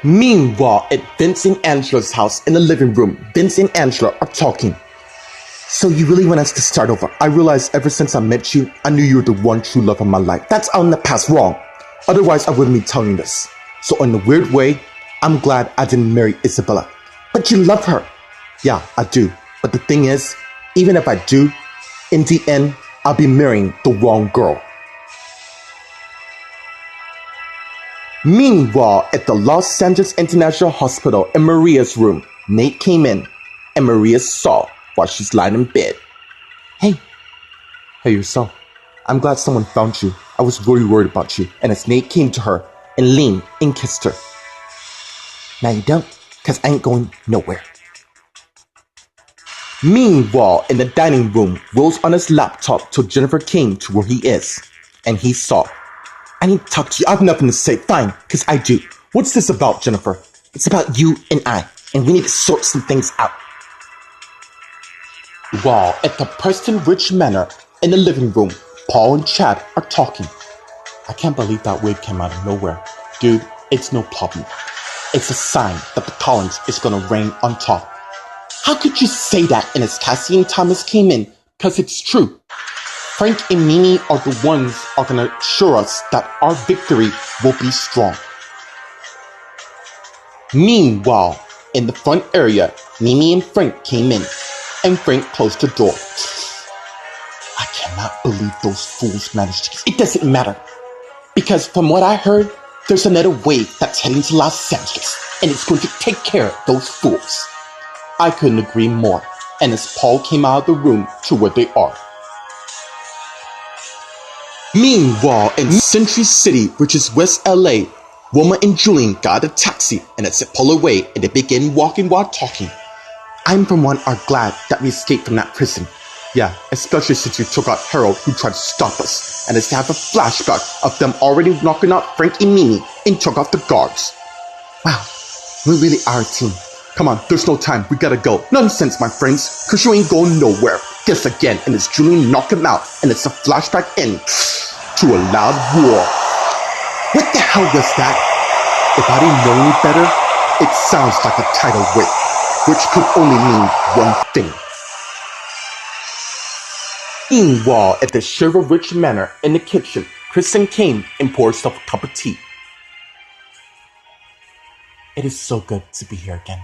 Meanwhile, at Vince and Angela's house in the living room, Vince and Angela are talking. So you really want us to start over? I realized ever since I met you, I knew you were the one true love of my life. That's all in the past wrong. Otherwise, I wouldn't be telling you this. So in a weird way, I'm glad I didn't marry Isabella. But you love her. Yeah, I do. But the thing is, even if I do, in the end, I'll be marrying the wrong girl. Meanwhile, at the Los Angeles International Hospital in Maria's room, Nate came in, and Maria saw while she's lying in bed. Hey yourself. I'm glad someone found you. I was really worried about you. And as Nate came to her and leaned and kissed her. Now you don't, because I ain't going nowhere. Meanwhile, in the dining room, Will's on his laptop till Jennifer came to where he is. And he saw. I need to talk to you. I have nothing to say. Fine, because I do. What's this about, Jennifer? It's about you and I, and we need to sort some things out. While at the Preston Ridge Manor in the living room, Paul and Chad are talking. I can't believe that wave came out of nowhere. Dude, it's no problem. It's a sign that the Collins is gonna reign on top. How could you say that? And as Cassie and Thomas came in, because it's true. Frank and Mimi are the ones are gonna assure us that our victory will be strong. Meanwhile, in the front area, Mimi and Frank came in, and Frank closed the door. I cannot believe those fools managed to... It doesn't matter, because from what I heard, there's another wave that's heading to Los Angeles, and it's going to take care of those fools. I couldn't agree more, and as Paul came out of the room to where they are. Meanwhile, in Century City, which is West LA, Wilma and Julian got a taxi and as it pulled away and they began walking while talking. I'm for one are glad that we escaped from that prison. Yeah, especially since you took out Harold who tried to stop us, and as to have a flashback of them already knocking out Frank and Mimi and took off the guards. Wow, we really are a team. Come on, there's no time, we gotta go. Nonsense, my friends, cause you ain't going nowhere. Guess again, and it's Julian knock him out, and it's a flashback in to a loud war. What the hell was that? If I didn't know any better, it sounds like a tidal wave, which could only mean one thing. Meanwhile, at the Sherwood Ridge Manor in the kitchen, Kristen came and poured herself a cup of tea. It is so good to be here again.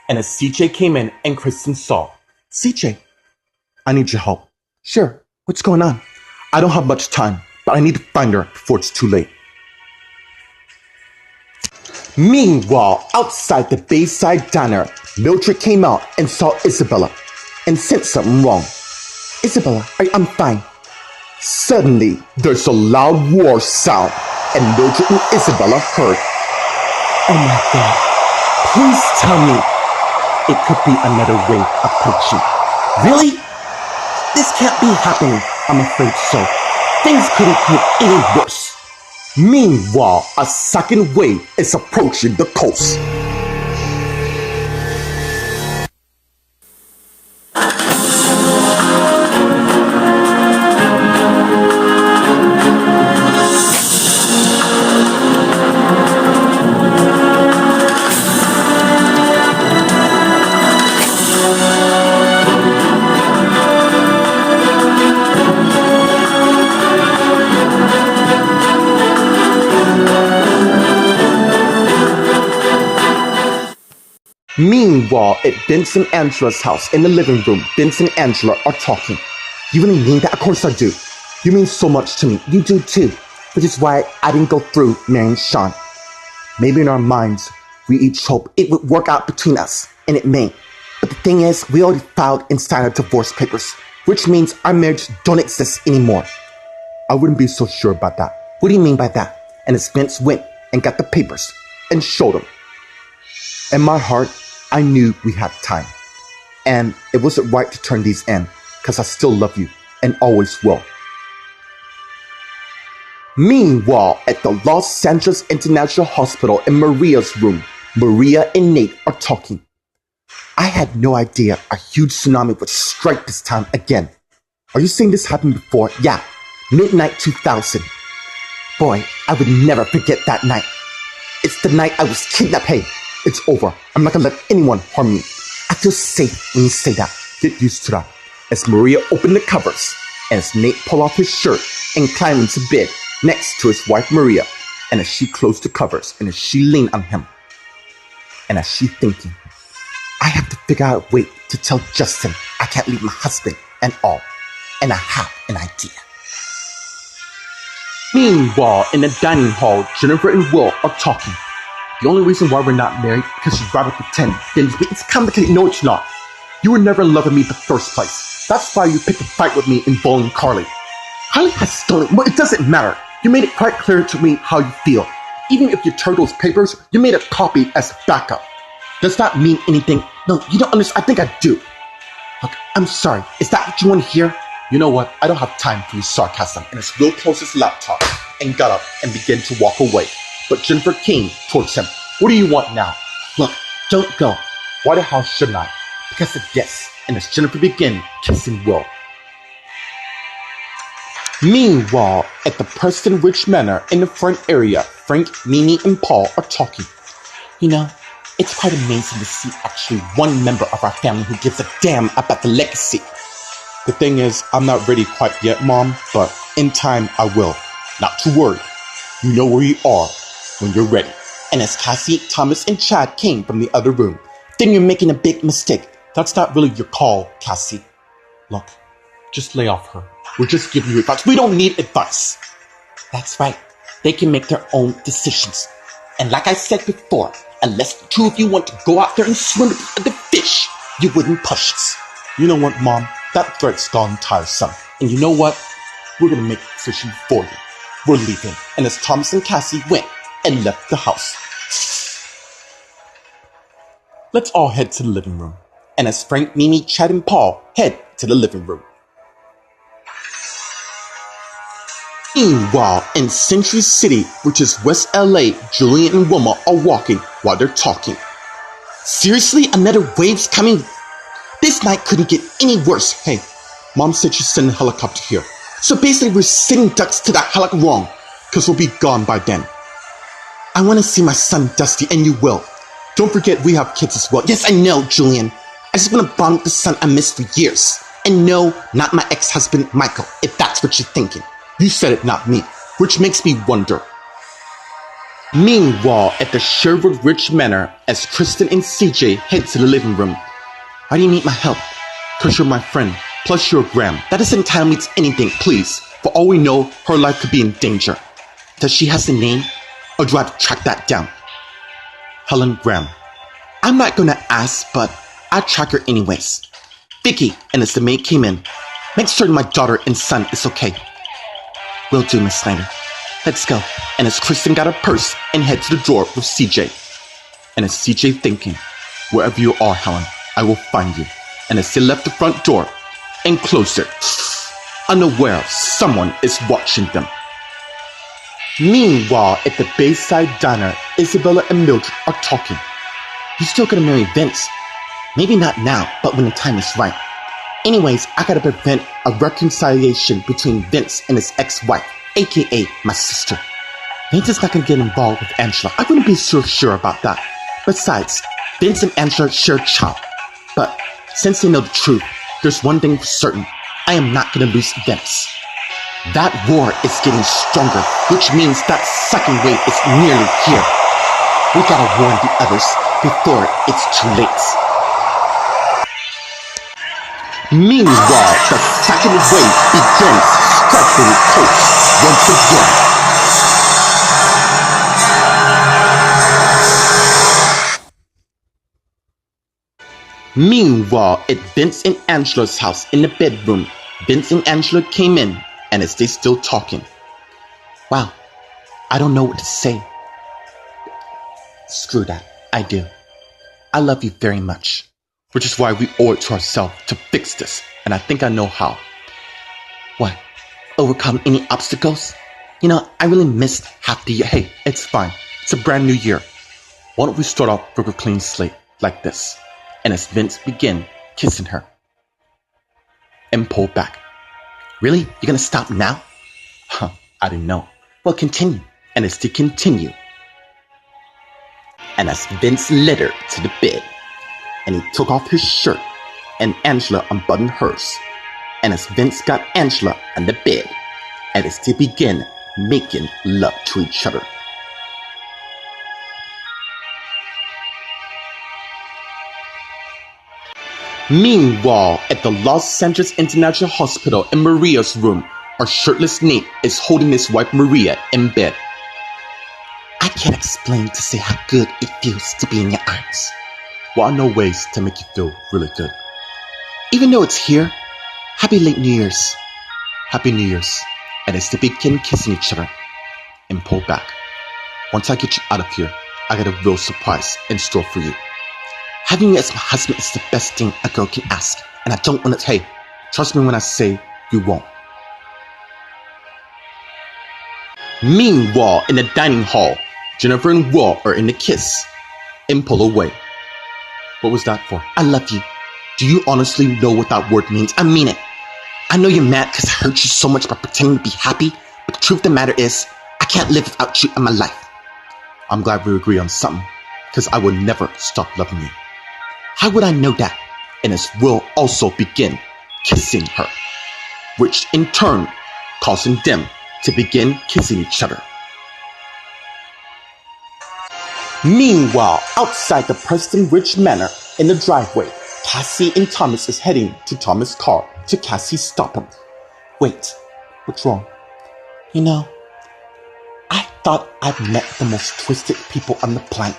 And as CJ came in and Kristen saw, CJ, I need your help. Sure, what's going on? I don't have much time, but I need to find her before it's too late. Meanwhile, outside the Bayside Diner, Mildred came out and saw Isabella and sensed something wrong. Isabella, I'm fine. Suddenly, there's a loud war sound, and Mildred and Isabella heard. Oh my God, please tell me it could be another wave approaching. Really? This can't be happening, I'm afraid so. Things couldn't get any worse. Meanwhile, a second wave is approaching the coast. Meanwhile, at Vince and Angela's house in the living room, Vince and Angela are talking. You really mean that? Of course I do. You mean so much to me. You do too. Which is why I didn't go through marrying Sean. Maybe in our minds, we each hope it would work out between us, and it may. But the thing is, we already filed and signed our divorce papers, which means our marriage don't exist anymore. I wouldn't be so sure about that. What do you mean by that? And as Vince went and got the papers and showed them. In my heart, I knew we had time, and it wasn't right to turn these in, because I still love you, and always will. Meanwhile, at the Los Angeles International Hospital in Maria's room, Maria and Nate are talking. I had no idea a huge tsunami would strike this time again. Are you saying this happened before? Yeah, midnight 2000. Boy, I would never forget that night. it's the night I was kidnapped. Hey, it's over. I'm not gonna let anyone harm me. I feel safe when you say that. Get used to that. As Maria opened the covers, and as Nate pulled off his shirt and climbed into bed next to his wife Maria, and as she closed the covers, and as she leaned on him, and as she thinking, I have to figure out a way to tell Justin I can't leave my husband and all, and I have an idea. Meanwhile, in the dining hall, Jennifer and Will are talking. The only reason why we're not married is because she'd rather pretend than it's complicated. No, it's not. You were never in love with me in the first place. That's why you picked a fight with me involving Carly. Carly has stolen, but it doesn't matter. You made it quite clear to me how you feel. Even if you turned those papers, you made a copy as backup. Does that mean anything? No, you don't understand. I think I do. Look, I'm sorry. Is that what you want to hear? You know what? I don't have time for your sarcasm. And as Will closed his laptop and got up and began to walk away. But Jennifer came towards him. What do you want now? Look, don't go. Why the hell shouldn't I? Because of this. And as Jennifer began kissing Will. Meanwhile, at the Preston Ridge Manor in the front area, Frank, Mimi, and Paul are talking. You know, it's quite amazing to see actually one member of our family who gives a damn about the legacy. The thing is, I'm not ready quite yet, Mom, but in time I will. Not to worry. You know where you are when you're ready. And as Cassie, Thomas, and Chad came from the other room, then you're making a big mistake. That's not really your call, Cassie. Look, just lay off her. We're just giving you advice. We don't need advice. That's right. They can make their own decisions. And like I said before, unless the two of you want to go out there and swim with the fish, you wouldn't push us. You know what, Mom? That threat's gone tiresome. And you know what? We're going to make a decision for you. We're leaving. And as Thomas and Cassie went and left the house. Let's all head to the living room. And as Frank, Mimi, Chad, and Paul head to the living room. Meanwhile, in Century City, which is West LA, Julian and Wilma are walking while they're talking. Seriously? Another wave's coming? This night couldn't get any worse. Hey, Mom said she's sending a helicopter here. So basically we're sending ducks to that helic wrong, because we'll be gone by then. I want to see my son Dusty, and you will. Don't forget we have kids as well. Yes, I know, Julian. I just want to bond with the son I missed for years. And no, not my ex-husband, Michael, if that's what you're thinking. You said it, not me, which makes me wonder. Meanwhile, at the Sherwood Ridge Manor, as Kristen and CJ head to the living room. Why do you need my help? Because you're my friend, plus you're Graham. That doesn't entitle me to anything, please. For all we know, her life could be in danger. Does she have a name? Or do I have to track that down? Helen Graham. I'm not gonna ask, but I'll track her anyways. Vicky, and as the maid came in, make certain my daughter and son is okay. Will do, Miss Snyder. Let's go. And as Kristen got her purse and head to the door with CJ. And as CJ thinking, wherever you are, Helen, I will find you. And as they left the front door and closed it, unaware someone is watching them. Meanwhile, at the Bayside Diner, Isabella and Mildred are talking. You're still gonna marry Vince? Maybe not now, but when the time is right. Anyways, I gotta prevent a reconciliation between Vince and his ex-wife, aka my sister. Vince is not gonna get involved with Angela. I wouldn't be so sure about that. Besides, Vince and Angela share a child. But since they know the truth, there's one thing for certain. I am not gonna lose Vince. That war is getting stronger, which means that second wave is nearly here. We gotta warn the others before it's too late. Meanwhile, the second wave begins striking close once again. Meanwhile, at Vince and Angela's house in the bedroom, Vince and Angela came in, and as they still talking. Wow, I don't know what to say. Screw that, I do. I love you very much, which is why we owe it to ourselves to fix this, and I think I know how. What? Overcome any obstacles? You know, I really missed half the year. Hey, it's fine. It's a brand new year. Why don't we start off with a clean slate, like this? And as Vince began kissing her, and pulled back. Really? You're gonna stop now? Huh, I didn't know. Well, continue. And as they continue, and as Vince led her to the bed, and he took off his shirt, and Angela unbuttoned hers, and as Vince got Angela on the bed, and as they began making love to each other. Meanwhile, at the Los Angeles International Hospital in Maria's room, our shirtless Nate is holding his wife Maria in bed. I can't explain to say how good it feels to be in your arms. Well, I know ways to make you feel really good. Even though it's here, happy late New Year's. Happy New Year's. And as they begin kissing each other and pull back. Once I get you out of here, I got a real surprise in store for you. Having you as my husband is the best thing a girl can ask, and I don't want to. Hey, trust me when I say you won't. Meanwhile, in the dining hall, Jennifer and Will are in a kiss and pull away. What was that for? I love you. Do you honestly know what that word means? I mean it. I know you're mad because I hurt you so much by pretending to be happy, but the truth of the matter is, I can't live without you in my life. I'm glad we agree on something, because I will never stop loving you. How would I know that? And as Will also begin kissing her, which in turn causing them to begin kissing each other. Meanwhile, outside the Preston Ridge Manor in the driveway, Cassie and Thomas is heading to Thomas' car to Cassie stop him. Wait, what's wrong? You know, I thought I'd met the most twisted people on the planet,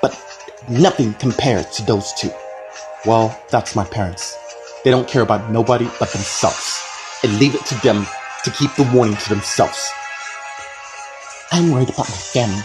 but nothing compared to those two. Well, that's my parents. They don't care about nobody but themselves, and leave it to them to keep the warning to themselves. I'm worried about my family.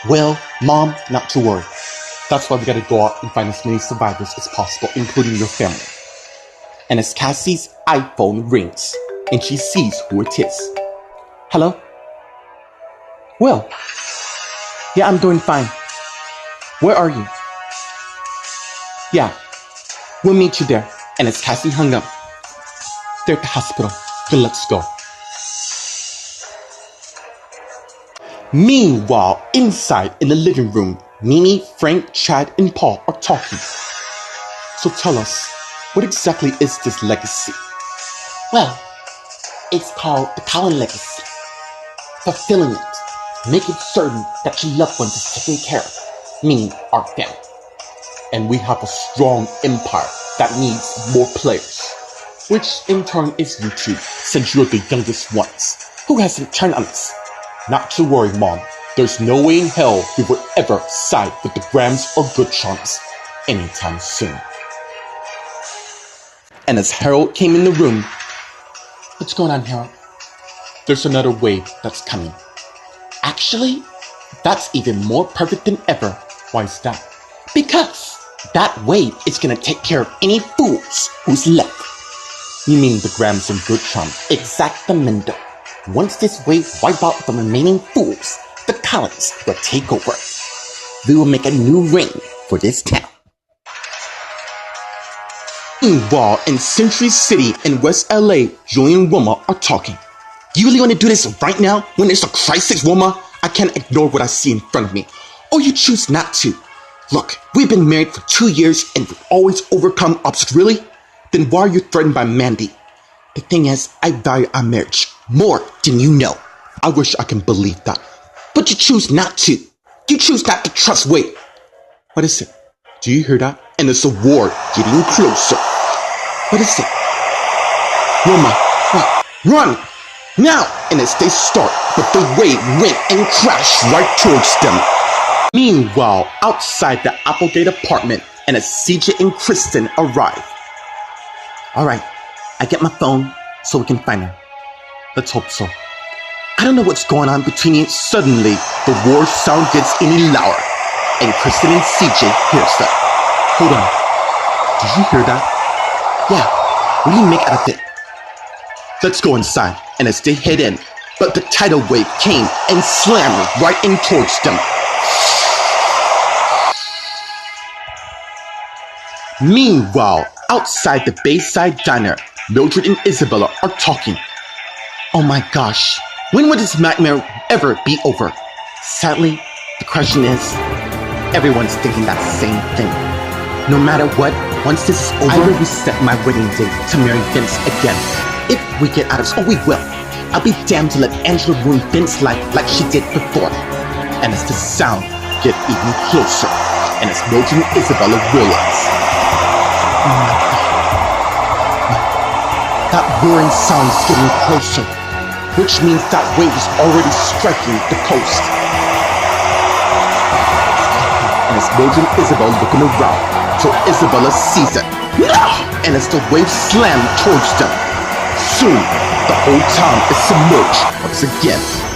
Well, Mom, not to worry. That's why we gotta go out and find as many survivors as possible, including your family. And as Cassie's iPhone rings, and she sees who it is. Hello? Will? Yeah, I'm doing fine. Where are you? Yeah, we'll meet you there. And as Cassie hung up, they're at the hospital. Then let's go. Meanwhile, inside in the living room, Mimi, Frank, Chad, and Paul are talking. So tell us, what exactly is this legacy? Well, it's called the Cullen legacy. Fulfilling it, making certain that your loved ones is taken care of, meaning our family. And we have a strong empire that needs more players, which in turn is you two, since you're the youngest ones. Who hasn't turned on us? Not to worry, Mom. There's no way in hell we would ever side with the Grams or Good Charms anytime soon. And as Harold came in the room, what's going on, Harold? There's another wave that's coming. Actually, that's even more perfect than ever. Why is that? Because that wave is gonna take care of any fools who's left. You mean the Grams and Good Charms? Exactamente. Once this wave wipes out the remaining fools, the Cullens will take over. We will make a new reign for this town. Meanwhile, in Century City in West LA, Julie and Wilma are talking. You really want to do this right now when there's a crisis, Wilma? I can't ignore what I see in front of me. Or you choose not to. Look, we've been married for 2 years and we've always overcome obstacles. Really? Then why are you threatened by Mandy? The thing is, I value our marriage more than you know. I wish I can believe that. But you choose not to. You choose not to trust. Wait. What is it? Do you hear that? And it's a war getting closer. What is it? Wilma, run! Now! And as they start, but the wave went and crashed right towards them. Meanwhile, outside the Applegate apartment, and as CJ and Kristen arrive. Alright, I get my phone so we can find her. Let's hope so. I don't know what's going on between you. Suddenly, the war sound gets any louder, and Kristen and CJ hears that. Hold on. Did you hear that? Yeah, what do you make out of it? Let's go inside, and as they head in, but the tidal wave came and slammed right in towards them. Meanwhile, outside the Bayside Diner, Mildred and Isabella are talking. Oh my gosh, when will this nightmare ever be over? Sadly, the question is, Everyone's thinking that same thing. No matter what, once this is over, I will reset my wedding date to marry Vince again. If we get out of school, we will. I'll be damned to let Angela ruin Vince's life like she did before. And as the sound get even closer, and as Mildred and Isabella realize, oh my God, that roaring sound is getting closer, which means that wave is already striking the coast. And as Mildred and Isabella looking around, till Isabella sees it, and as the wave slammed towards them, soon the whole town is submerged once again.